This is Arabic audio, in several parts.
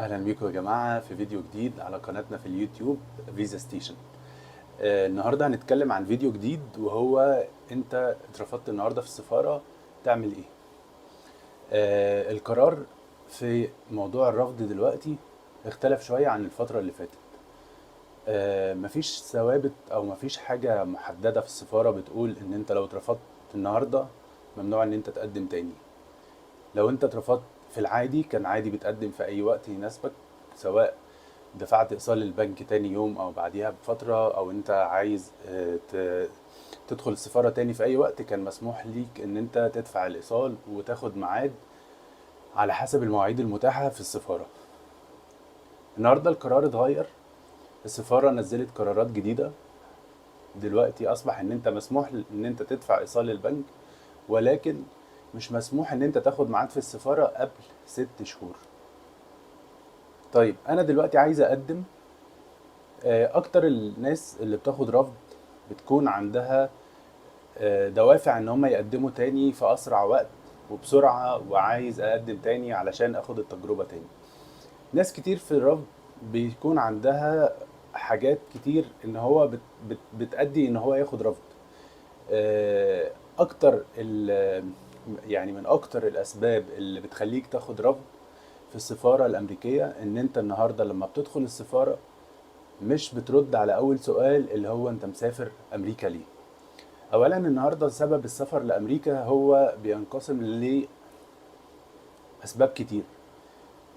اهلا بيكم يا جماعه في فيديو جديد على قناتنا في اليوتيوب فيزا ستيشن. النهارده هنتكلم عن فيديو جديد، وهو انت اترفضت النهارده في السفاره تعمل ايه. القرار في موضوع الرفض دلوقتي اختلف شويه عن الفتره اللي فاتت. مفيش ثوابت او مفيش حاجه محدده في السفاره بتقول ان انت لو اترفضت النهارده ممنوع ان انت تقدم تاني. لو انت اترفضت في العادي كان عادي بتقدم في اي وقت يناسبك، سواء دفعت ايصال للبنك تاني يوم او بعديها بفترة، او انت عايز تدخل السفارة تاني في اي وقت، كان مسموح ليك ان انت تدفع الايصال وتاخد ميعاد على حسب المواعيد المتاحة في السفارة. النهاردة القرار اتغير، السفارة نزلت قرارات جديدة. دلوقتي اصبح ان انت مسموح ان انت تدفع ايصال للبنك، ولكن مش مسموح ان انت تاخد ميعاد في السفارة قبل 6 شهور. طيب انا دلوقتي عايز اقدم. اكتر الناس اللي بتاخد رفض بتكون عندها دوافع ان هم يقدموا تاني في اسرع وقت وبسرعة، وعايز اقدم تاني علشان اخد التجربة تاني. ناس كتير في الرفض بيكون عندها حاجات كتير ان هو بتأدي ان هو ياخد رفض. اكتر يعني من اكتر الاسباب اللي بتخليك تاخد رفض في السفارة الامريكية ان انت النهاردة لما بتدخل السفارة مش بترد على اول سؤال اللي هو انت مسافر امريكا ليه. اولا النهارده سبب السفر لامريكا هو بينقسم لاسباب كتير.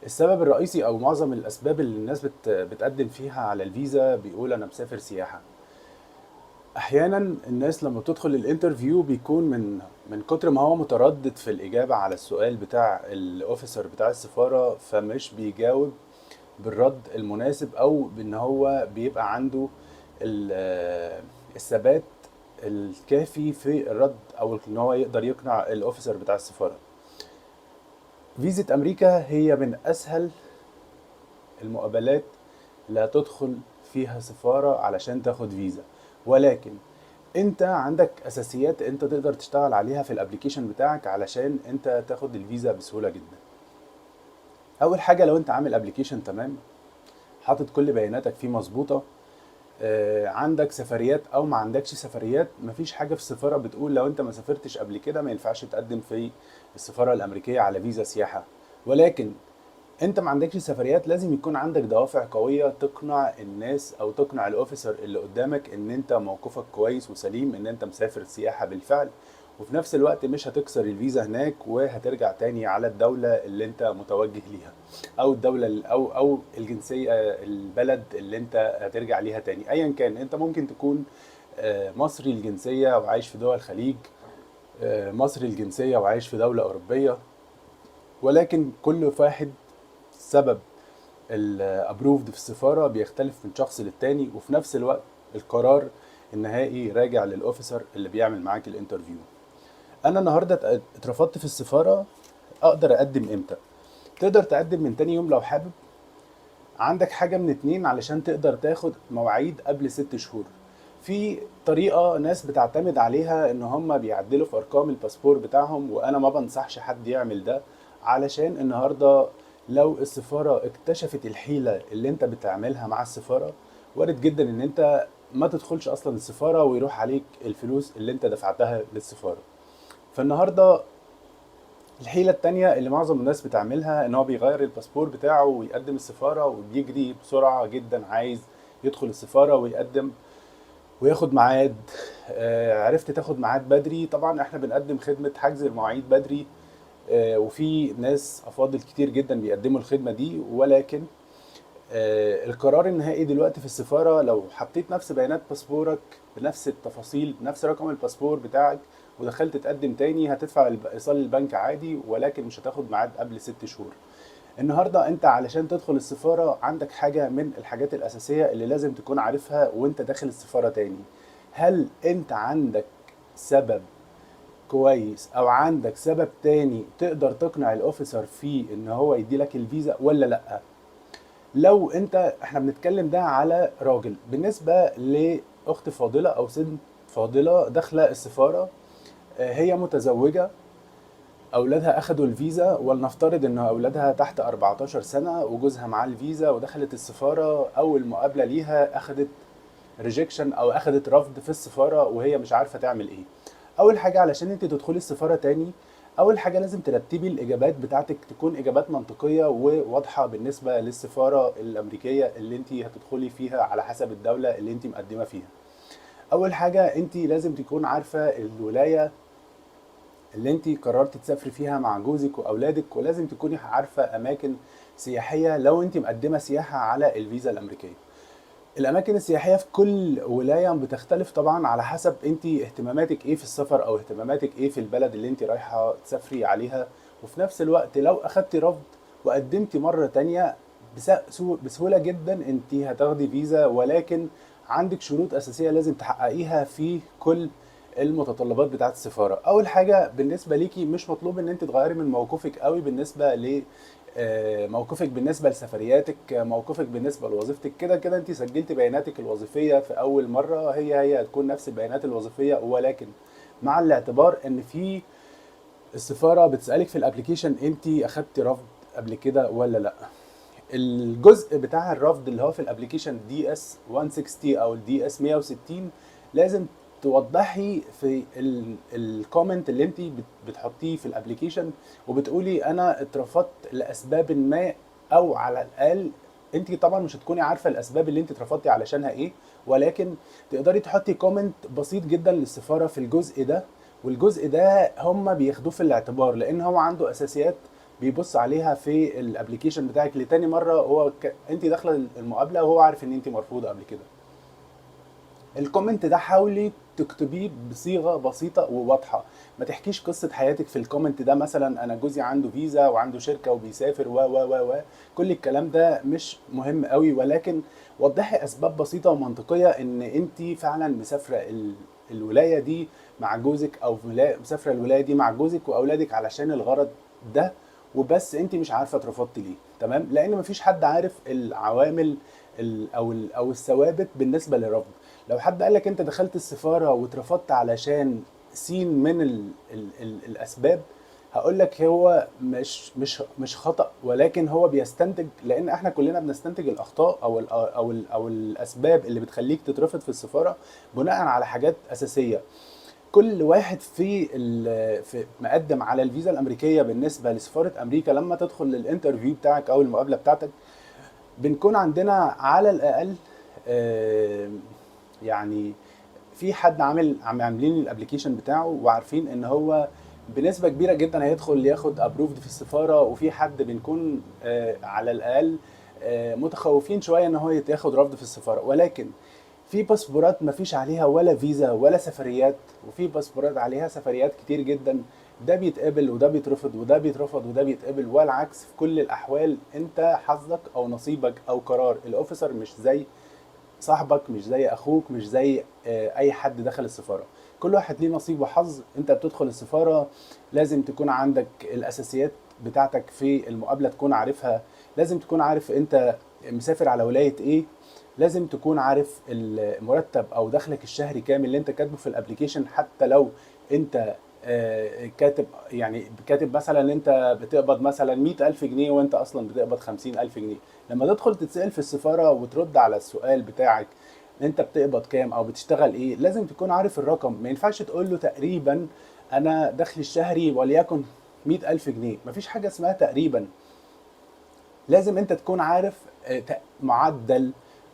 السبب الرئيسي او معظم الاسباب اللي الناس بتقدم فيها على الفيزا بيقول انا مسافر سياحه. احيانا الناس لما بتدخل الانترفيو بيكون من كتر ما هو متردد في الاجابه على السؤال بتاع الاوفيسر بتاع السفاره، فمش بيجاوب بالرد المناسب، او بان هو بيبقى عنده الثبات الكافي في الرد، او ان هو يقدر يقنع الاوفيسر بتاع السفاره. فيزا امريكا هي من اسهل المقابلات اللي هتدخل فيها سفاره علشان تاخد فيزا، ولكن انت عندك اساسيات انت تقدر تشتغل عليها في الابليكيشن بتاعك علشان انت تاخد الفيزا بسهوله جدا. اول حاجه، لو انت عامل ابليكيشن تمام، حاطط كل بياناتك فيه مظبوطه، عندك سفريات او ما عندكش سفريات، مفيش حاجه في السفاره بتقول لو انت ما سافرتش قبل كده ما ينفعش تقدم في السفاره الامريكيه على فيزا سياحه. ولكن انت ما عندكش سفريات، لازم يكون عندك دوافع قويه تقنع الناس او تقنع الاوفيسر اللي قدامك ان انت موقفك كويس وسليم، ان انت مسافر سياحه بالفعل، وفي نفس الوقت مش هتكسر الفيزا هناك وهترجع تاني على الدوله اللي انت متوجه ليها، او الدوله او الجنسيه، البلد اللي انت هترجع ليها تاني. ايا كان، انت ممكن تكون مصري الجنسيه وعايش في دول الخليج، مصري الجنسيه وعايش في دوله اوروبيه، ولكن كل واحد سبب الابروفد في السفاره بيختلف من شخص للتاني، وفي نفس الوقت القرار النهائي راجع للاوفيسر اللي بيعمل معاك الانترفيو. انا النهارده اترفضت في السفاره، اقدر اقدم امتى؟ تقدر تقدم من تاني يوم لو حابب. عندك حاجه من اتنين علشان تقدر تاخد مواعيد قبل 6 شهور. في طريقه ناس بتعتمد عليها ان هم بيعدلوا في ارقام الباسبور بتاعهم، وانا ما بنصحش حد يعمل ده، علشان النهارده لو السفاره اكتشفت الحيله اللي انت بتعملها مع السفاره، وارد جدا ان انت ما تدخلش اصلا السفاره ويروح عليك الفلوس اللي انت دفعتها للسفاره. فالنهارده الحيلة التانية اللي معظم الناس بتعملها ان هو بيغير الباسبور بتاعه ويقدم السفارة وبيجري بسرعة جدا، عايز يدخل السفارة ويقدم وياخد ميعاد. عرفت تاخد ميعاد بدري، طبعا احنا بنقدم خدمة حجز المواعيد بدري. وفي ناس افاضل كتير جدا بيقدموا الخدمة دي، ولكن القرار النهائي دلوقتي في السفارة لو حطيت نفس بيانات باسبورك بنفس التفاصيل بنفس رقم الباسبور بتاعك ودخلت تقدم تاني، هتدفع ايصال البنك عادي، ولكن مش هتاخد ميعاد قبل 6 شهور. النهارده انت علشان تدخل السفارة عندك حاجة من الحاجات الأساسية اللي لازم تكون عارفها وانت داخل السفارة تاني. هل انت عندك سبب كويس او عندك سبب تاني تقدر تقنع الاوفيسر فيه ان هو يديلك الفيزا ولا لا؟ لو انت، احنا بنتكلم ده على راجل، بالنسبة لأخت فاضلة أو ست فاضلة داخلة السفارة، هي متزوجة، اولادها اخدوا الفيزا، ولنفترض ان اولادها تحت 14 سنة وجوزها معاه الفيزا، ودخلت السفارة اول مقابلة ليها اخدت ريجكشن او اخدت رفض في السفارة وهي مش عارفة تعمل ايه. اول حاجة علشان انت تدخلي السفارة تاني، اول حاجة لازم ترتبي الاجابات بتاعتك تكون اجابات منطقية وواضحة بالنسبة للسفارة الامريكية اللي انت هتدخلي فيها على حسب الدولة اللي انت مقدمة فيها. اول حاجة انت لازم تكون عارفة الولاية اللي انت قررت تسافري فيها مع جوزك واولادك، ولازم تكوني عارفة اماكن سياحية لو انت مقدمة سياحة على الفيزا الامريكية. الاماكن السياحيه في كل ولايه بتختلف طبعا على حسب انت اهتماماتك ايه في السفر، او اهتماماتك ايه في البلد اللي انت رايحه تسافري عليها. وفي نفس الوقت لو اخدتي رفض وقدمتي مره تانية، بسهوله جدا انت هتاخدي فيزا، ولكن عندك شروط اساسيه لازم تحققيها في كل المتطلبات بتاعه السفاره. اول حاجه بالنسبه ليكي مش مطلوب ان انت تغيري من موقفك قوي بالنسبه موقفك بالنسبه لسفرياتك، موقفك بالنسبه لوظيفتك. كده كده انت سجلت بياناتك الوظيفيه في اول مره، هي هتكون نفس البيانات الوظيفيه، ولكن مع الاعتبار ان في السفاره بتسالك في الابليكيشن انت اخدتي رفض قبل كده ولا لا. الجزء بتاع الرفض اللي هو في الابليكيشن دي اس 160 او الدي اس 160، لازم توضحي في الكومنت اللي انت بتحطيه في الابليكيشن، وبتقولي انا اترفضت لاسباب ما، او على الاقل انت طبعا مش هتكوني عارفه الاسباب اللي انت اترفضتي علشانها ايه، ولكن تقدري تحطي كومنت بسيط جدا للسفاره في الجزء ده. والجزء ده هم بياخدوه في الاعتبار، لان هو عنده اساسيات بيبص عليها في الابليكيشن بتاعك لتاني مره. انت داخله المقابله وهو عارف ان انت مرفوضه قبل كده. الكومنت ده حاولي تكتبيه بصيغه بسيطه وواضحه، ما تحكيش قصه حياتك في الكومنت ده، مثلا انا جوزي عنده فيزا وعنده شركه وبيسافر و كل الكلام ده مش مهم قوي، ولكن وضحي اسباب بسيطه ومنطقيه ان انت فعلا مسافره الولايه دي مع جوزك، او مسافره الولايه دي مع جوزك واولادك علشان الغرض ده وبس، انت مش عارفه اترفضتي ليه. تمام، لان مفيش حد عارف العوامل او الثوابت بالنسبه للرفض. لو حد قال لك انت دخلت السفاره واترفضت علشان سين من الاسباب، هقول لك هو مش خطأ، ولكن هو بيستنتج، لان احنا كلنا بنستنتج الاخطاء او الاسباب اللي بتخليك تترفض في السفاره بناء على حاجات اساسيه. كل واحد في مقدم على الفيزا الامريكيه بالنسبه لسفاره امريكا، لما تدخل للانترفيو بتاعك او المقابله بتاعتك، بنكون عندنا على الاقل آه، يعني في حد عاملين الابلكيشن بتاعه وعارفين ان هو بنسبه كبيره جدا هيدخل ياخد ابروفد في السفاره، وفي حد بنكون على الاقل متخوفين شويه ان هو ياخد رفض في السفاره. ولكن في باسبورات ما فيش عليها ولا فيزا ولا سفريات، وفي باسبورات عليها سفريات كتير جدا، ده بيتقبل وده بيترفض وده بيترفض وده بيتقبل، والعكس. في كل الاحوال انت حظك او نصيبك او قرار الاوفيسر، مش زي صاحبك، مش زي اخوك، مش زي اي حد دخل السفاره. كل واحد ليه نصيب وحظ. انت بتدخل السفاره لازم تكون عندك الاساسيات بتاعتك في المقابله تكون عارفها، لازم تكون عارف انت مسافر على ولايه ايه، لازم تكون عارف المرتب او دخلك الشهري كام اللي انت كاتبه في الابليكيشن. حتى لو انت كاتب، يعني كاتب مثلا ان انت بتقبض مثلا 100,000 جنيه وانت اصلا بتقبض 50,000 جنيه، لما تدخل تتسأل في السفارة وترد على السؤال بتاعك انت بتقبض كام او بتشتغل ايه، لازم تكون عارف الرقم. ما ينفعش تقول له تقريبا انا دخلي الشهري وليكن 100,000 جنيه، مفيش حاجة اسمها تقريبا. لازم انت تكون عارف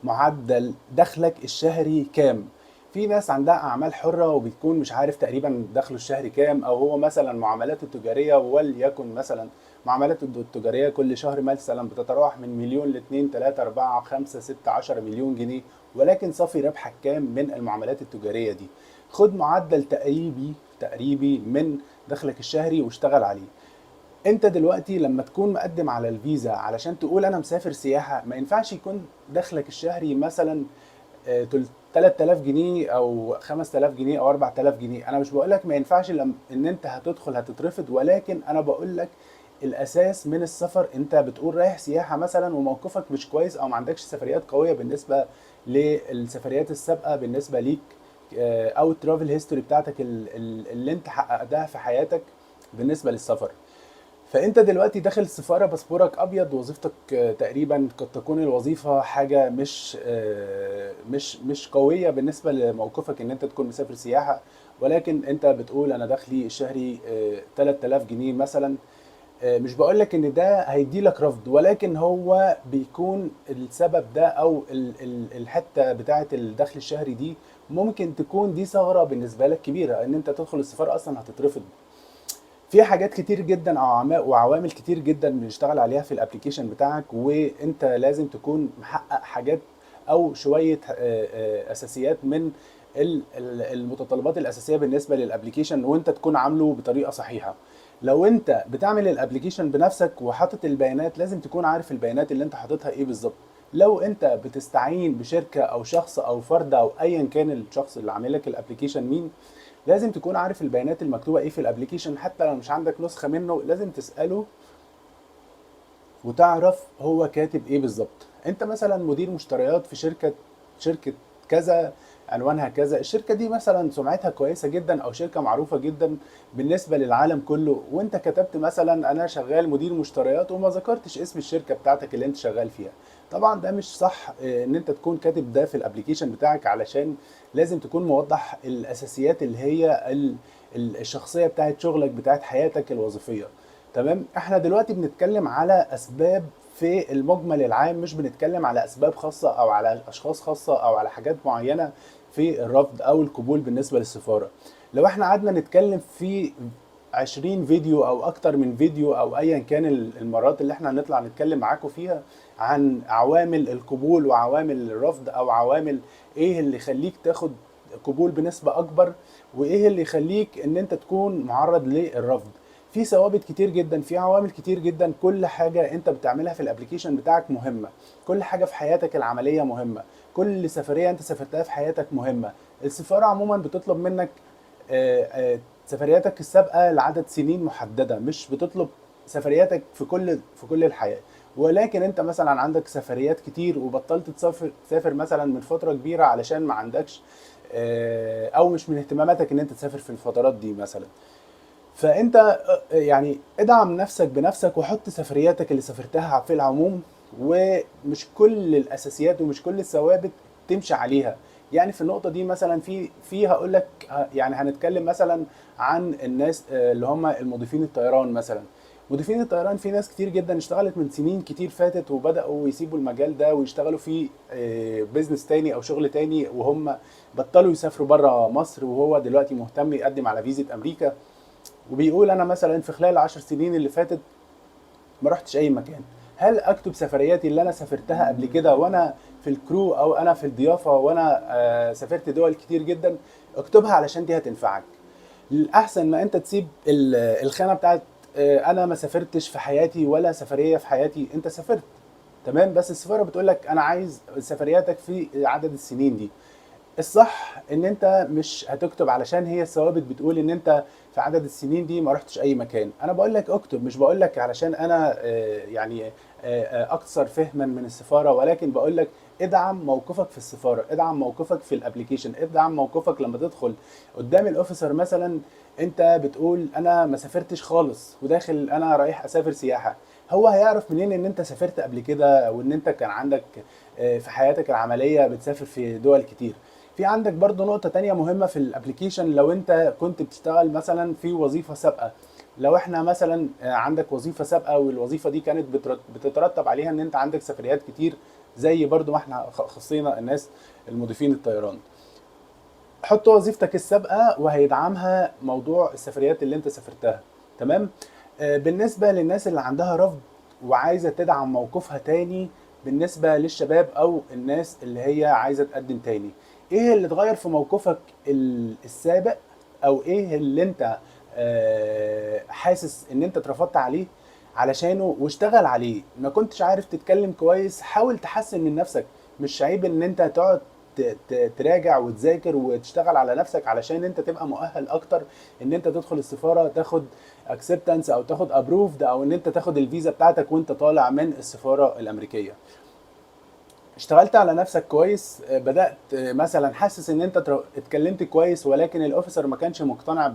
معدل دخلك الشهري كام. في ناس عندها اعمال حرة وبتكون مش عارف تقريبا دخله الشهري كام، او هو مثلا معاملاته التجارية، وليكن مثلا معاملاته التجارية كل شهر مثلا بتتراوح من مليون لاتنين تلاتة اربعة خمسة ستة 10 مليون جنيه، ولكن صافي ربحك كام من المعاملات التجارية دي. خد معدل تقريبي من دخلك الشهري واشتغل عليه. انت دلوقتي لما تكون مقدم على الفيزا علشان تقول انا مسافر سياحة، ما ينفعش يكون دخلك الشهري مثلا 3000 جنيه او 5000 جنيه او 4000 جنيه. انا مش بقول لك ما ينفعش ان انت هتدخل هتترفض، ولكن انا بقول لك الاساس من السفر. انت بتقول رايح سياحة مثلا وموقفك مش كويس او ما عندكش سفريات قوية بالنسبة للسفريات السابقة بالنسبة ليك، او الترافل هيستوري بتاعتك اللي انت حققتها في حياتك بالنسبه للسفر. فانت دلوقتي داخل السفاره باسبورك ابيض، وظيفتك تقريبا قد تكون الوظيفه حاجه مش قويه بالنسبه لموقفك ان انت تكون مسافر سياحه، ولكن انت بتقول انا دخلي الشهري 3000 جنيه مثلا. مش بقول لك ان ده هيدي لك رفض، ولكن هو بيكون السبب ده او الحته بتاعه الدخل الشهري دي ممكن تكون دي ثغره بالنسبه لك كبيره ان انت تدخل السفاره اصلا هتترفض. في حاجات كتير جدا او وعوامل كتير جدا بنشتغل عليها في الابليكيشن بتاعك، وانت لازم تكون محقق حاجات او شويه اساسيات من المتطلبات الاساسيه بالنسبه للابليكيشن، وانت تكون عامله بطريقه صحيحه. لو انت بتعمل الابليكيشن بنفسك وحاطط البيانات، لازم تكون عارف البيانات اللي انت حاططها ايه بالظبط. لو انت بتستعين بشركه او شخص او فرد او ايا كان الشخص اللي عامل لك الابليكيشن مين، لازم تكون عارف البيانات المكتوبه ايه في الابليكيشن. حتى لو مش عندك نسخه منه لازم تساله وتعرف هو كاتب ايه بالظبط. انت مثلا مدير مشتريات في شركه كذا، عنوانها كذا، الشركه دي مثلا سمعتها كويسه جدا او شركه معروفه جدا بالنسبه للعالم كله، وانت كتبت مثلا انا شغال مدير مشتريات وما ذكرتش اسم الشركه بتاعتك اللي انت شغال فيها. طبعا ده مش صح ان انت تكون كاتب ده في الابليكيشن بتاعك، علشان لازم تكون موضح الاساسيات اللي هي الشخصيه بتاعت شغلك بتاعت حياتك الوظيفيه. تمام. احنا دلوقتي بنتكلم على اسباب في المجمل العام، مش بنتكلم على اسباب خاصة او على اشخاص خاصة او على حاجات معينة في الرفض او القبول بالنسبة للسفارة. لو احنا قعدنا نتكلم في 20 فيديو او اكتر من فيديو او ايا كان المرات اللي احنا هنطلع نتكلم معاكم فيها عن عوامل القبول وعوامل الرفض، او عوامل ايه اللي يخليك تاخد قبول بنسبة اكبر وايه اللي يخليك ان انت تكون معرض للرفض، في ثوابت كتير جدا، في عوامل كتير جدا. كل حاجة انت بتعملها في الابليكيشن بتاعك مهمة، كل حاجة في حياتك العملية مهمة، كل سفرية انت سافرتها في حياتك مهمة. السفارة عموما بتطلب منك سفرياتك السابقة لعدد سنين محددة، مش بتطلب سفرياتك في كل الحياة. ولكن انت مثلا عندك سفريات كتير وبطلت تسافر مثلا من فترة كبيرة علشان ما عندكش او مش من اهتماماتك ان انت تسافر في الفترات دي مثلا. فانت يعني ادعم نفسك بنفسك وحط سفرياتك اللي سافرتها في العموم، ومش كل الاساسيات ومش كل الثوابت تمشي عليها. يعني في النقطة دي مثلا في هقول لك يعني هنتكلم مثلا عن الناس اللي هم المضيفين الطيران مثلا. مضيفين الطيران في ناس كتير جدا اشتغلت من سنين كتير فاتت وبدأوا يسيبوا المجال ده ويشتغلوا في بيزنس تاني او شغل تاني، وهم بطلوا يسافروا بره مصر، وهو دلوقتي مهتم يقدم على فيزا امريكا، وبيقول انا مثلا في خلال 10 سنين اللي فاتت ما رحتش اي مكان. هل اكتب سفرياتي اللي انا سافرتها قبل كده وانا في الكرو او انا في الضيافه وانا سافرت دول كتير جدا؟ اكتبها علشان دي هتنفعك. الاحسن ما انت تسيب الخانه بتاعت انا ما سافرتش في حياتي ولا سفريه في حياتي. انت سافرت تمام، بس السفاره بتقول لك انا عايز سفرياتك في عدد السنين دي. الصح ان انت مش هتكتب علشان هي الثوابت بتقول ان انت في عدد السنين دي ما رحتش اي مكان. انا بقول لك اكتب، مش بقول لك علشان انا يعني اكثر فهما من السفاره، ولكن بقول لك ادعم موقفك في السفاره، ادعم موقفك في الابليكيشن، ادعم موقفك لما تدخل قدام الاوفيسر مثلا. انت بتقول انا ما سافرتش خالص وداخل انا رايح اسافر سياحه، هو هيعرف منين ان انت سافرت قبل كده وان انت كان عندك في حياتك العمليه بتسافر في دول كتير. في عندك برضو نقطة تانية مهمة في الابليكيشن. لو انت كنت بتشتغل مثلا في وظيفة سابقة، لو احنا مثلا عندك وظيفة سابقة والوظيفة دي كانت بتترتب عليها ان انت عندك سفريات كتير، زي برضو ما احنا خصينا الناس المضيفين الطيران، حط وظيفتك السابقة وهيدعمها موضوع السفريات اللي انت سافرتها. تمام. بالنسبة للناس اللي عندها رفض وعايزة تدعم موقفها تاني، بالنسبة للشباب او الناس اللي هي عايزة تقدم تاني، ايه اللي اتغير في موقفك السابق؟ او ايه اللي انت حاسس ان انت اترفضت عليه علشانه واشتغل عليه؟ ما كنتش عارف تتكلم كويس، حاول تحسن من نفسك. مش عيب ان انت تقعد تراجع وتذاكر وتشتغل على نفسك علشان انت تبقى مؤهل اكتر ان انت تدخل السفاره تاخد اكسبتنس او تاخد ابروفد او ان انت تاخد الفيزا بتاعتك وانت طالع من السفاره الامريكيه. اشتغلت على نفسك كويس، بدأت مثلا حاسس ان انت اتكلمت كويس ولكن الاوفيسر ما كانش مقتنع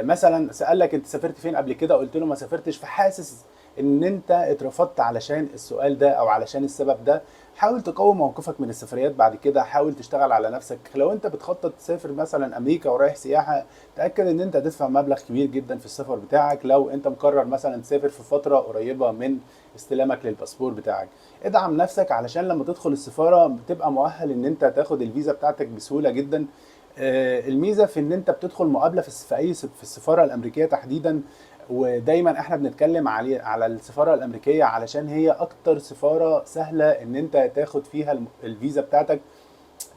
مثلا سألك انت سافرت فين قبل كده، قلت له ما سافرتش، فحاسس ان انت اترفضت علشان السؤال ده او علشان السبب ده، حاول تقوي موقفك من السفريات بعد كده، حاول تشتغل على نفسك. لو انت بتخطط تسافر مثلا امريكا ورايح سياحة، تأكد ان انت هتدفع مبلغ كبير جدا في السفر بتاعك. لو انت مقرر مثلا تسافر في فترة قريبة من استلامك للباسبور بتاعك، ادعم نفسك علشان لما تدخل السفارة بتبقى مؤهل ان انت تاخد الفيزا بتاعتك بسهولة جدا. الميزه في ان انت بتدخل مقابله في السفاره الامريكيه تحديدا، ودايما احنا بنتكلم على السفاره الامريكيه علشان هي اكتر سفاره سهله ان انت تاخد فيها الفيزا بتاعتك.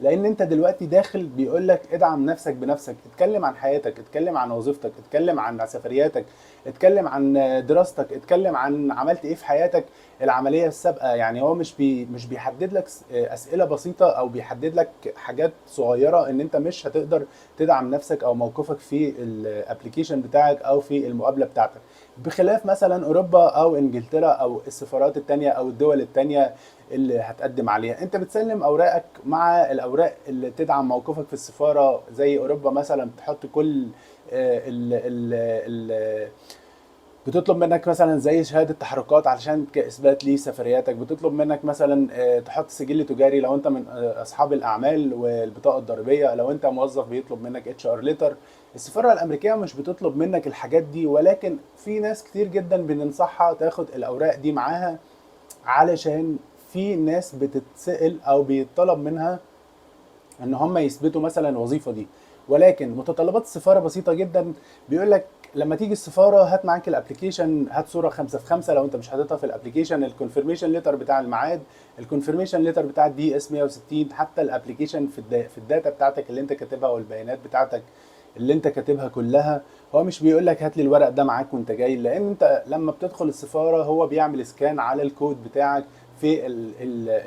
لان انت دلوقتي داخل بيقول لك ادعم نفسك بنفسك، اتكلم عن حياتك، اتكلم عن وظيفتك، اتكلم عن سفرياتك، اتكلم عن دراستك، اتكلم عن عملت ايه في حياتك العمليه السابقه. يعني هو مش بيحدد لك اسئله بسيطه او بيحدد لك حاجات صغيره ان انت مش هتقدر تدعم نفسك او موقفك في الابلكيشن بتاعك او في المقابله بتاعتك، بخلاف مثلا اوروبا او انجلترا او السفارات التانية او الدول التانية اللي هتقدم عليها. انت بتسلم اوراقك مع الاوراق اللي تدعم موقفك في السفاره. زي اوروبا مثلا بتحط كل ال ال ال بتطلب منك مثلا زي شهاده تحركات علشان كاثبات ليه سفرياتك، بتطلب منك مثلا تحط سجل تجاري لو انت من اصحاب الاعمال، والبطاقه الضريبيه لو انت موظف بيطلب منك اتش ار ليتر. السفاره الامريكيه مش بتطلب منك الحاجات دي، ولكن في ناس كتير جدا بننصحها تاخد الاوراق دي معاها، علشان في ناس بتتسأل او بيطلب منها ان هم يثبتوا مثلا الوظيفه دي. ولكن متطلبات السفاره بسيطه جدا، بيقول لك لما تيجي السفاره هات معاك الابلكيشن، هات صوره 5 في 5 لو انت مش حاططها في الابلكيشن، الكونفirmation ليتر بتاع الميعاد، الكونفirmation ليتر بتاع الدي اس 160، حتى الابلكيشن في الداتا بتاعتك اللي انت كاتبها والبيانات بتاعتك اللي انت كاتبها كلها. هو مش بيقول لك هات لي الورق ده معاك وانت جاي، لان انت لما بتدخل السفاره هو بيعمل سكان على الكود بتاعك في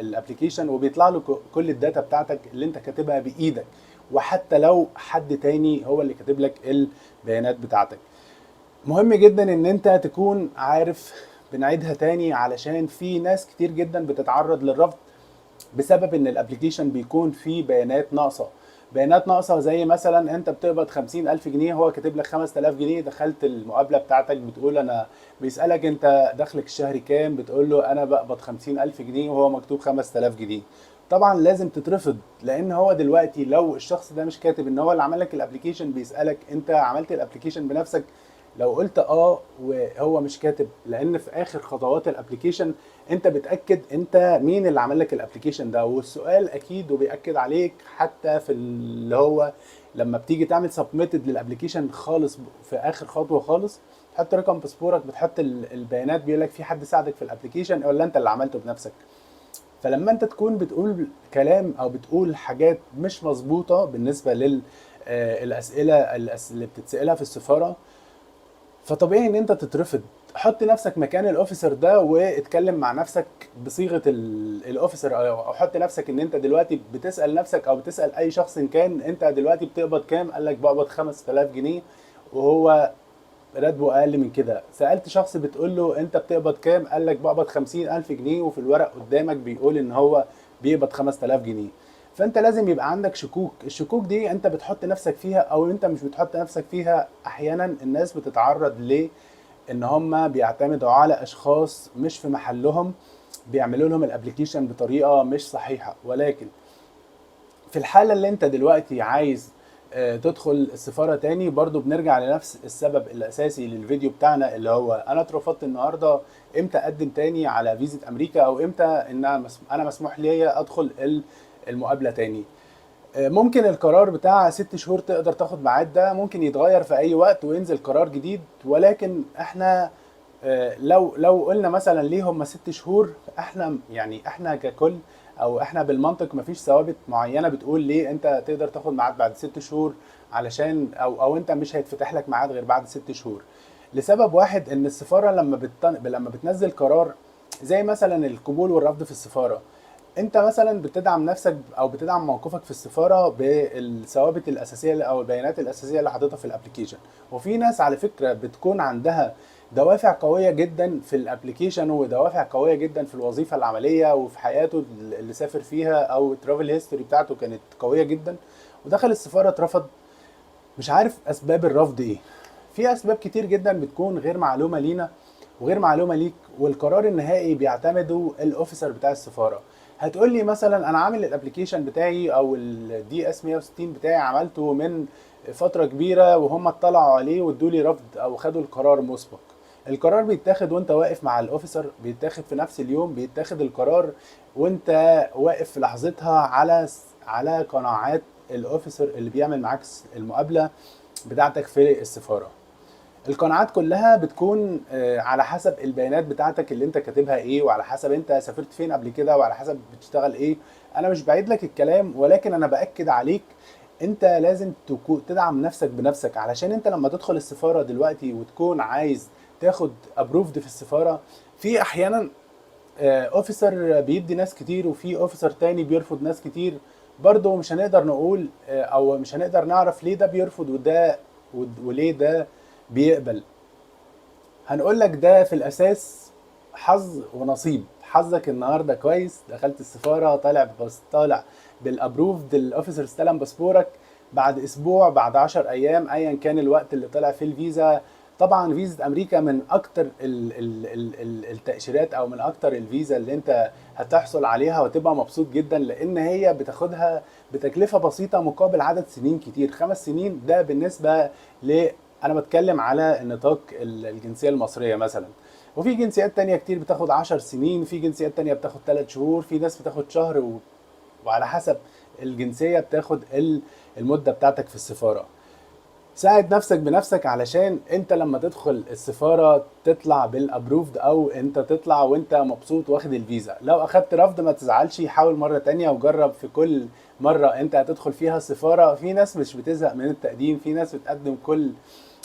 الابلكيشن، وبيطلع له كل الداتا بتاعتك اللي انت كاتبها بايدك، وحتى لو حد تاني هو اللي كاتب لك البيانات بتاعتك. مهم جدا ان انت تكون عارف، بنعيدها تاني علشان في ناس كتير جدا بتتعرض للرفض بسبب ان الابليكيشن بيكون فيه بيانات ناقصه. بيانات ناقصه زي مثلا انت بتقبض 50,000 جنيه، هو كاتب لك 5000 جنيه، دخلت المقابله بتاعتك بتقول انا، بيسالك انت دخلك الشهري كام، بتقول له انا بقبض 50,000 جنيه وهو مكتوب 5000 جنيه. طبعا لازم تترفض، لان هو دلوقتي لو الشخص ده مش كاتب ان هو اللي عمل لك الابليكيشن، بيسالك انت عملت الابليكيشن بنفسك، لو قلت اه وهو مش كاتب، لان في اخر خطوات الابليكيشن انت بتاكد انت مين اللي عمل لك الابليكيشن ده، والسؤال اكيد وبياكد عليك حتى في اللي هو لما بتيجي تعمل سبميتد للابليكيشن خالص في اخر خطوه خالص، تحط رقم باسبورك، بتحط البيانات، بيقول لك في حد ساعدك في الابليكيشن ولا انت اللي عملته بنفسك. فلما انت تكون بتقول كلام او بتقول حاجات مش مظبوطه بالنسبه للاسئله اللي بتتسالها في السفاره، فطبيعي ان انت تترفض. حط نفسك مكان الاوفيسر ده واتكلم مع نفسك بصيغه الاوفيسر، او حط نفسك ان انت دلوقتي بتسال نفسك او بتسال اي شخص ان كان انت دلوقتي بتقبض كام، قال لك بقبض 5000 جنيه وهو راتبه اقل من كده. سالت شخص بتقول له انت بتقبض كام، قال لك بقبض 50,000 جنيه، وفي الورق قدامك بيقول ان هو بيقبض 5000 جنيه. فانت لازم يبقى عندك شكوك. الشكوك دي انت بتحط نفسك فيها او انت مش بتحط نفسك فيها. احيانا الناس بتتعرض ل ان هم بيعتمدوا على اشخاص مش في محلهم، بيعملوا لهم الابليكيشن بطريقه مش صحيحه. ولكن في الحالة اللي انت دلوقتي عايز تدخل السفارة تاني، برضو بنرجع لنفس السبب الأساسي للفيديو بتاعنا، اللي هو أنا اترفضت النهاردة، إمتى أقدم تاني على فيزا أمريكا، أو إمتى إن أنا مسموح لي أدخل المقابلة تاني. ممكن القرار بتاع 6 شهور تقدر تاخد ميعاد ده ممكن يتغير في اي وقت وينزل قرار جديد، ولكن احنا لو قلنا مثلا ليه هم 6 شهور، احنا يعني احنا ككل او احنا بالمنطق مفيش ثوابت معينه بتقول ليه انت تقدر تاخد ميعاد بعد 6 شهور، علشان او انت مش هيتفتح لك ميعاد غير بعد 6 شهور. لسبب واحد، ان السفاره لما بتنزل قرار زي مثلا القبول والرفض في السفاره، انت مثلا بتدعم نفسك او بتدعم موقفك في السفاره بالثوابت الاساسيه او البيانات الاساسيه اللي حاططها في الابلكيشن. وفي ناس على فكره بتكون عندها دوافع قويه جدا في الابلكيشن، ودوافع قويه جدا في الوظيفه العمليه وفي حياته اللي سافر فيها، او الترافل هيستوري بتاعته كانت قويه جدا، ودخل السفاره اترفض. مش عارف اسباب الرفض ايه. في اسباب كتير جدا بتكون غير معلومه لينا وغير معلومه ليك، والقرار النهائي بيعتمده الاوفيسر بتاع السفاره. هتقول لي مثلا انا عامل الابلكيشن بتاعي او الدي اس 160 بتاعي، عملته من فتره كبيره وهم اطلعوا عليه وادوا لي رفض او خدوا القرار مسبق. القرار بيتاخد وانت واقف مع الاوفيسر، بيتاخد في نفس اليوم، بيتاخد القرار وانت واقف في لحظتها على قناعات الاوفيسر اللي بيعمل معاك المقابله بتاعتك في السفاره. القناعات كلها بتكون على حسب البيانات بتاعتك اللي انت كاتبها ايه، وعلى حسب انت سافرت فين قبل كده، وعلى حسب بتشتغل ايه. انا مش بعيد لك الكلام، ولكن انا باكد عليك انت لازم تدعم نفسك بنفسك، علشان انت لما تدخل السفاره دلوقتي وتكون تاخد ابروفد في السفاره، في احيانا اوفيسر بيدي ناس كتير وفي اوفيسر تاني بيرفض ناس كتير. برضه مش هنقدر نقول او مش هنقدر نعرف ليه ده بيرفض وليه ده بيقبل. هنقول لك ده في الاساس حظ ونصيب. حظك النهارده كويس، دخلت السفاره، طالع بالابروفد، الاوفيسر استلم باسبورك بعد اسبوع، بعد 10 ايام، ايا كان الوقت اللي طلع فيه الفيزا. طبعا فيزا امريكا من اكتر التاشيرات، او من اكتر الفيزا اللي انت هتحصل عليها وتبقى مبسوط جدا، لان هي بتاخدها بتكلفه بسيطه مقابل عدد سنين كتير. 5 سنين ده بالنسبه ل انا بتكلم على نطاق الجنسيه المصريه مثلا. وفي جنسيات تانية كتير بتاخد 10 سنين، في جنسيات تانية بتاخد 3 شهور، في ناس بتاخد شهر وعلى حسب الجنسيه بتاخد المده بتاعتك في السفاره. ساعد نفسك بنفسك علشان انت لما تدخل السفارة تطلع بالابروفد، او انت تطلع وانت مبسوط واخد الفيزا. لو اخدت رفض ما تزعلش، حاول مرة تانية وجرب في كل مرة انت هتدخل فيها السفارة. في ناس مش بتزهق من التقديم، في ناس بتقدم كل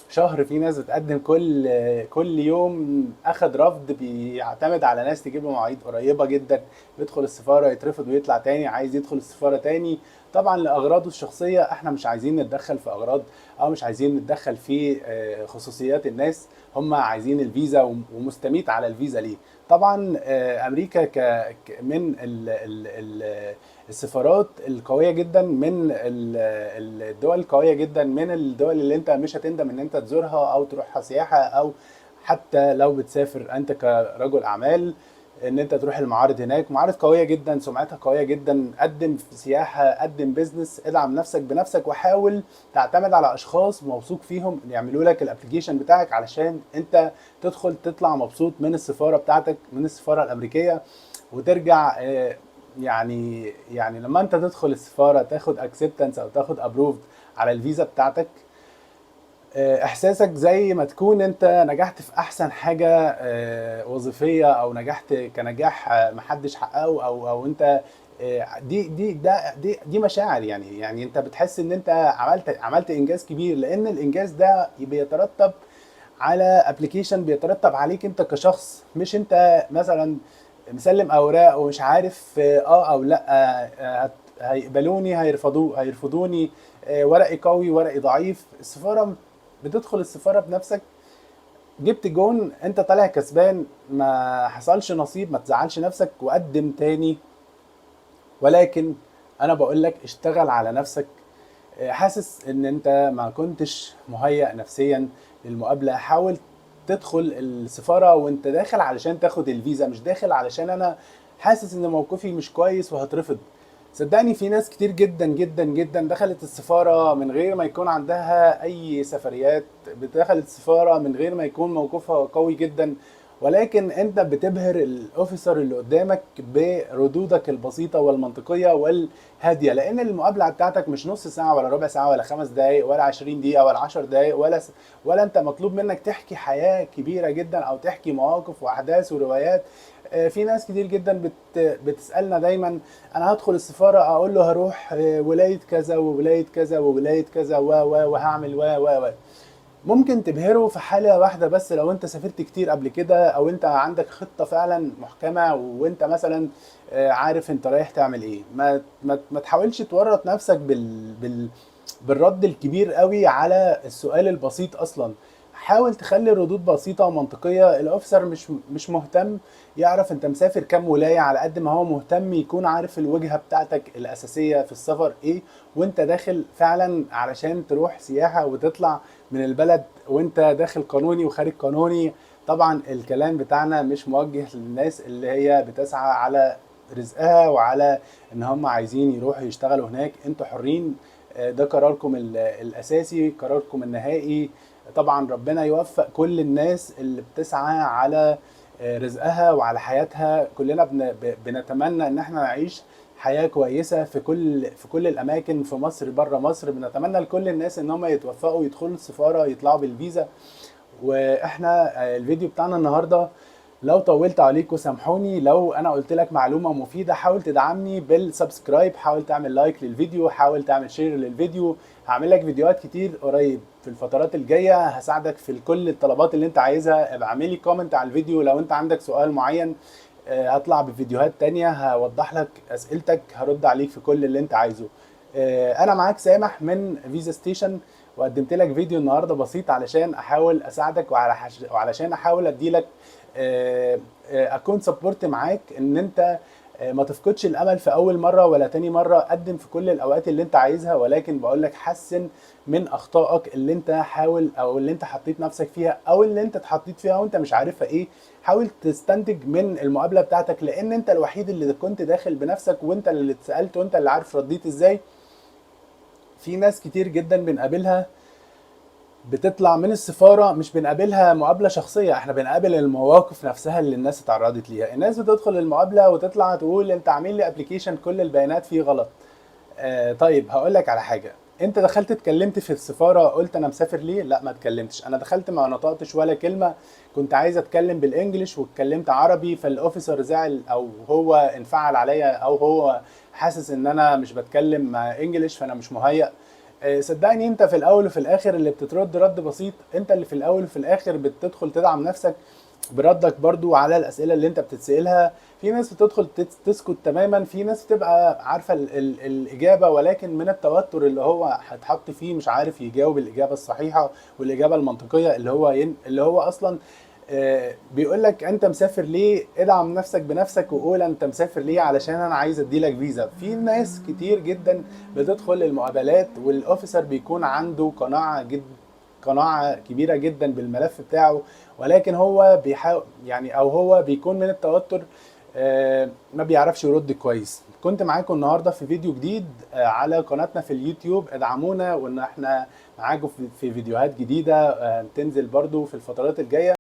شهر، في ناس بتقدم كل يوم. اخد رفض بيعتمد على ناس تجيب له مواعيد قريبه جدا، بيدخل السفاره يترفض ويطلع تاني عايز يدخل السفاره تاني، طبعا لاغراضه الشخصيه. احنا مش عايزين نتدخل في اغراض، او مش عايزين نتدخل في خصوصيات الناس. هم عايزين الفيزا ومستميت على الفيزا ليه. طبعا امريكا من السفارات القويه جدا، من الدول القويه جدا، من الدول اللي انت مش هتندم ان انت تزورها او تروحها سياحه، او حتى لو بتسافر انت كرجل اعمال ان انت تروح المعارض هناك. معارض قويه جدا، سمعتها قويه جدا. قدم في سياحه، قدم بيزنس، ادعم نفسك بنفسك، وحاول تعتمد على اشخاص موثوق فيهم اللي يعملوا لك الابلكيشن بتاعك علشان انت تطلع مبسوط من السفاره بتاعتك، من السفاره الامريكيه، وترجع يعني لما انت تدخل السفاره تاخد اكسبتنس او تاخد ابروفد على الفيزا بتاعتك، احساسك زي ما تكون انت نجحت في احسن حاجه وظيفيه، او نجحت كنجاح محدش حققه، او انت دي مشاعر. يعني انت بتحس ان انت عملت انجاز كبير، لان الانجاز ده بيترتب على ابلكيشن، بيترتب عليك انت كشخص، مش انت مثلا مسلم اوراق ومش عارف او لا، هيقبلوني هيرفضوني، ورقي قوي ورقي ضعيف. السفاره بتدخل السفاره بنفسك، جبت جون انت طالع كسبان، ما حصلش نصيب، ما تزعلش نفسك وقدم تاني. ولكن انا بقول لك اشتغل على نفسك. حاسس ان انت ما كنتش مهيأ نفسيا للمقابلة، حاول تدخل السفارة وانت داخل علشان تاخد الفيزا، مش داخل علشان انا حاسس ان موقفي مش كويس وهترفض. صدقني في ناس كتير جدا جدا جدا دخلت السفارة من غير ما يكون عندها اي سفريات، دخلت السفارة من غير ما يكون موقفها قوي جدا، ولكن انت بتبهر الاوفيسر اللي قدامك بردودك البسيطة والمنطقية والهادية. لان المقابلة بتاعتك مش نص ساعة ولا ربع ساعة ولا 5 دقايق ولا 20 دقيقة ولا 10 دقايق، ولا انت مطلوب منك تحكي حياة كبيرة جدا او تحكي مواقف واحداث وروايات. في ناس كتير جدا بتسألنا دايما انا هدخل السفارة اقول له هروح ولاية كذا وولاية كذا وولاية كذا وهعمل ممكن تبهره في حالة واحدة بس، لو انت سافرت كتير قبل كده، او انت عندك خطة فعلا محكمة وانت مثلا عارف انت رايح تعمل ايه. ما تحاولش تورط نفسك بالرد الكبير قوي على السؤال البسيط اصلا. حاول تخلي الردود بسيطة ومنطقية. الاوفيسر مش مهتم يعرف انت مسافر كام ولاية، على قد ما هو مهتم يكون عارف الوجهة بتاعتك الأساسية في السفر ايه، وانت داخل فعلا علشان تروح سياحة وتطلع من البلد وانت داخل قانوني وخارج قانوني. طبعا الكلام بتاعنا مش موجه للناس اللي هي بتسعى على رزقها وعلى ان هم عايزين يروحوا يشتغلوا هناك. انتوا حرين، ده قراركم الاساسي، قراركم النهائي. طبعا ربنا يوفق كل الناس اللي بتسعى على رزقها وعلى حياتها. كلنا بنتمنى ان احنا نعيش حياة كويسة في كل الاماكن، في مصر بره مصر. بنتمنى لكل الناس ان هم يتوفقوا يدخلوا السفارة يطلعوا بالفيزا. واحنا الفيديو بتاعنا النهارده لو طولت عليكم سامحوني. لو انا قلت لك معلومه مفيده حاول تدعمني بالسبسكرايب، حاول تعمل لايك للفيديو، حاول تعمل شير للفيديو. هعمل لك فيديوهات كتير قريب في الفترات الجايه، هساعدك في كل الطلبات اللي انت عايزها. ابقى اعمل لي كومنت على الفيديو لو انت عندك سؤال معين. هطلع بفيديوهات تانية هوضح لك اسئلتك، هرد عليك في كل اللي انت عايزه. انا معاك سامح من فيزا ستيشن، وقدمت لك فيديو النهارده بسيط علشان احاول اساعدك وعلشان احاول اديلك اكون سبورت معاك ان انت ما تفقدش الامل في اول مره ولا تاني مره. قدم في كل الاوقات اللي انت عايزها، ولكن بقول لك حسن من اخطائك اللي انت حاول او اللي انت حطيت نفسك فيها او اللي انت اتحطيت فيها وانت مش عارفها ايه. حاول تستنتج من المقابله بتاعتك، لان انت الوحيد اللي كنت داخل بنفسك وانت اللي اتسالت وانت اللي عارف رديت ازاي. في ناس كتير جدا بنقابلها بتطلع من السفارة مش بنقابلها مقابلة شخصية، احنا بنقابل المواقف نفسها اللي الناس اتعرضت ليها. الناس بتدخل المقابلة وتطلع تقول انت عامل لي ابلكيشن كل البيانات فيه غلط. طيب هقول لك على حاجة. انت دخلت اتكلمت في السفارة قلت انا مسافر ليه؟ لا ما اتكلمتش. انا دخلت ما نطقتش ولا كلمة. كنت عايز اتكلم بالانجلش واتكلمت عربي، فالاوفيسر زعل او هو انفعل عليا او هو حاسس ان انا مش بتكلم انجلش فانا مش مهيأ. صدقني انت في الاول وفي الاخر اللي بترد رد بسيط. انت اللي في الاول وفي الاخر بتدخل تدعم نفسك بردك برضو على الاسئله اللي انت بتتسالها. في ناس بتدخل تسكت تماما، في ناس بتبقى عارفه الاجابه ولكن من التوتر اللي هو هيتحط فيه مش عارف يجاوب الاجابه الصحيحه والاجابه المنطقيه اللي هو اصلا بيقول لك انت مسافر ليه. ادعم نفسك بنفسك وقول انت مسافر ليه علشان انا عايز اديلك فيزا. في ناس كتير جدا بتدخل المقابلات والاوفيسر بيكون عنده قناعة كبيرة جدا بالملف بتاعه، ولكن هو بيحاول يعني او هو بيكون من التوتر ما بيعرفش يرد كويس. كنت معاكم النهاردة في فيديو جديد على قناتنا في اليوتيوب. ادعمونا وان احنا معاكم في فيديوهات جديدة تنزل برضو في الفترات الجاية.